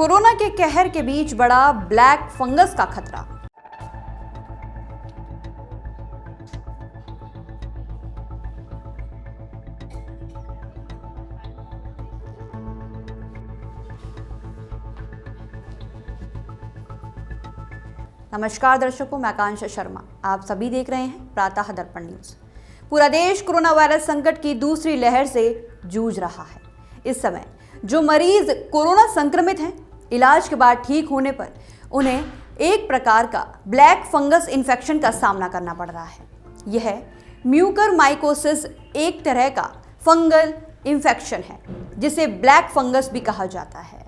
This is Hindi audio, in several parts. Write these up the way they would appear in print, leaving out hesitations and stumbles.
कोरोना के कहर के बीच बढ़ा ब्लैक फंगस का खतरा। नमस्कार दर्शकों, मैं आकांक्षा शर्मा। आप सभी देख रहे हैं प्रातः दर्पण न्यूज। पूरा देश कोरोना वायरस संकट की दूसरी लहर से जूझ रहा है। इस समय जो मरीज कोरोना संक्रमित हैं, इलाज के बाद ठीक होने पर उन्हें एक प्रकार का ब्लैक फंगस इन्फेक्शन का सामना करना पड़ रहा है। यह म्यूकरमाइकोसिस एक तरह का फंगल इन्फेक्शन है जिसे ब्लैक फंगस भी कहा जाता है।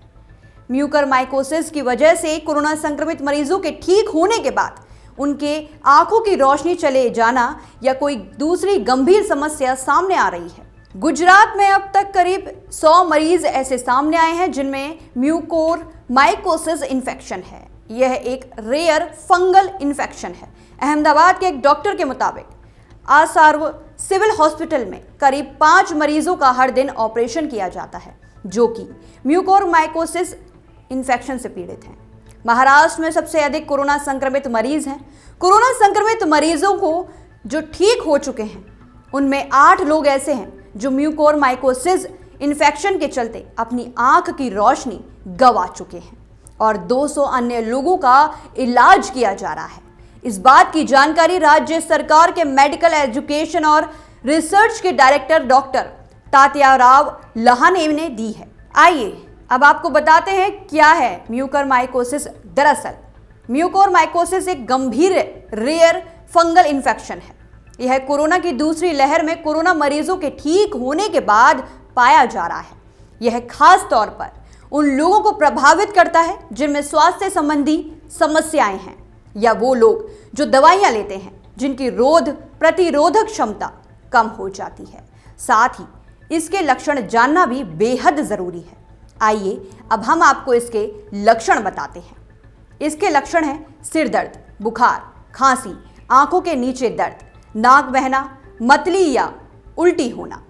म्यूकरमाइकोसिस की वजह से कोरोना संक्रमित मरीजों के ठीक होने के बाद उनके आंखों की रोशनी चले जाना या कोई दूसरी गंभीर समस्या सामने आ रही है। गुजरात में अब तक करीब 100 मरीज ऐसे सामने आए हैं जिनमें म्यूकोरमाइकोसिस इन्फेक्शन है। यह एक रेयर फंगल इन्फेक्शन है। अहमदाबाद के एक डॉक्टर के मुताबिक आसार्व सिविल हॉस्पिटल में करीब 5 मरीजों का हर दिन ऑपरेशन किया जाता है जो कि म्यूकोरमाइकोसिस इन्फेक्शन से पीड़ित हैं। महाराष्ट्र में सबसे अधिक कोरोना संक्रमित मरीज हैं। कोरोना संक्रमित मरीजों को जो ठीक हो चुके हैं उनमें 8 लोग ऐसे हैं जो म्यूकोरमाइकोसिस इन्फेक्शन के चलते अपनी आंख की रोशनी गंवा चुके हैं और 200 अन्य लोगों का इलाज किया जा रहा है। इस बात की जानकारी राज्य सरकार के मेडिकल एजुकेशन और रिसर्च के डायरेक्टर डॉक्टर तात्याराव लहाने ने दी है। आइए अब आपको बताते हैं क्या है म्यूकरमाइकोसिस। दरअसल म्यूकोरमाइकोसिस एक गंभीर रेयर फंगल इन्फेक्शन है। यह कोरोना की दूसरी लहर में कोरोना मरीजों के ठीक होने के बाद पाया जा रहा है। यह खास तौर पर उन लोगों को प्रभावित करता है जिनमें स्वास्थ्य संबंधी समस्याएं हैं या वो लोग जो दवाइयां लेते हैं जिनकी रोग प्रतिरोधक क्षमता कम हो जाती है। साथ ही इसके लक्षण जानना भी बेहद जरूरी है। आइए अब हम आपको इसके लक्षण बताते हैं। इसके लक्षण हैं सिर दर्द, बुखार, खांसी, आंखों के नीचे दर्द, नाक बहना, मतली या उल्टी होना,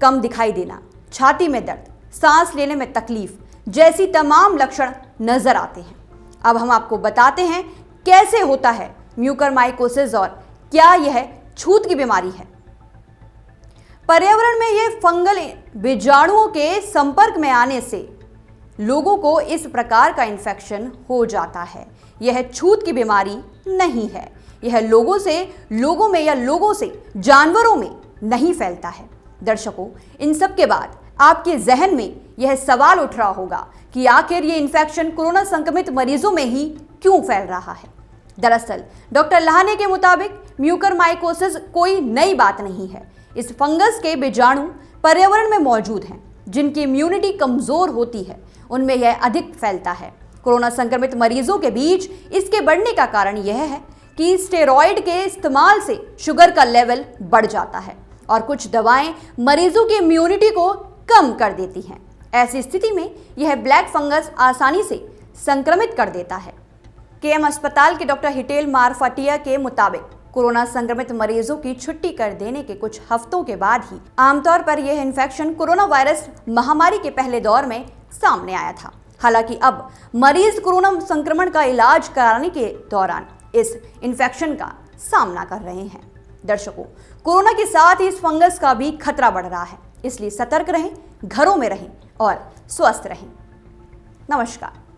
कम दिखाई देना, छाती में दर्द, सांस लेने में तकलीफ जैसी तमाम लक्षण नजर आते हैं। अब हम आपको बताते हैं कैसे होता है म्यूकरमाइकोसिस और क्या यह छूत की बीमारी है। पर्यावरण में ये फंगल बीजाणुओं के संपर्क में आने से लोगों को इस प्रकार का इन्फेक्शन हो जाता है। यह छूत की बीमारी नहीं है। यह लोगों से लोगों में या लोगों से जानवरों में नहीं फैलता है। दर्शकों, इन सब के बाद आपके जहन में यह सवाल उठ रहा होगा कि आखिर ये इन्फेक्शन कोरोना संक्रमित मरीजों में ही क्यों फैल रहा है। दरअसल डॉक्टर लहाने के मुताबिक म्यूकरमाइकोसिस कोई नई बात नहीं है। इस फंगस के बीजाणु पर्यावरण में मौजूद हैं। जिनकी इम्यूनिटी कमजोर होती है उनमें यह अधिक फैलता है। कोरोना संक्रमित मरीजों के बीच इसके बढ़ने का कारण यह है कि स्टेरॉयड के इस्तेमाल से शुगर का लेवल बढ़ जाता है और कुछ दवाएं मरीजों की इम्यूनिटी को कम कर देती हैं। ऐसी स्थिति में यह ब्लैक फंगस आसानी से संक्रमित कर देता है। केएम अस्पताल के डॉक्टर हिटेल मारफाटिया के मुताबिक कोरोना संक्रमित मरीजों की छुट्टी कर देने के कुछ हफ्तों के बाद ही आमतौर पर यह इन्फेक्शन कोरोना वायरस महामारी के पहले दौर में सामने आया था। हालांकि अब मरीज कोरोना संक्रमण का इलाज कराने के दौरान इस इन्फेक्शन का सामना कर रहे हैं। दर्शकों, कोरोना के साथ ही इस फंगस का भी खतरा बढ़ रहा है, इसलिए सतर्क रहें, घरों में रहें और स्वस्थ रहें। नमस्कार।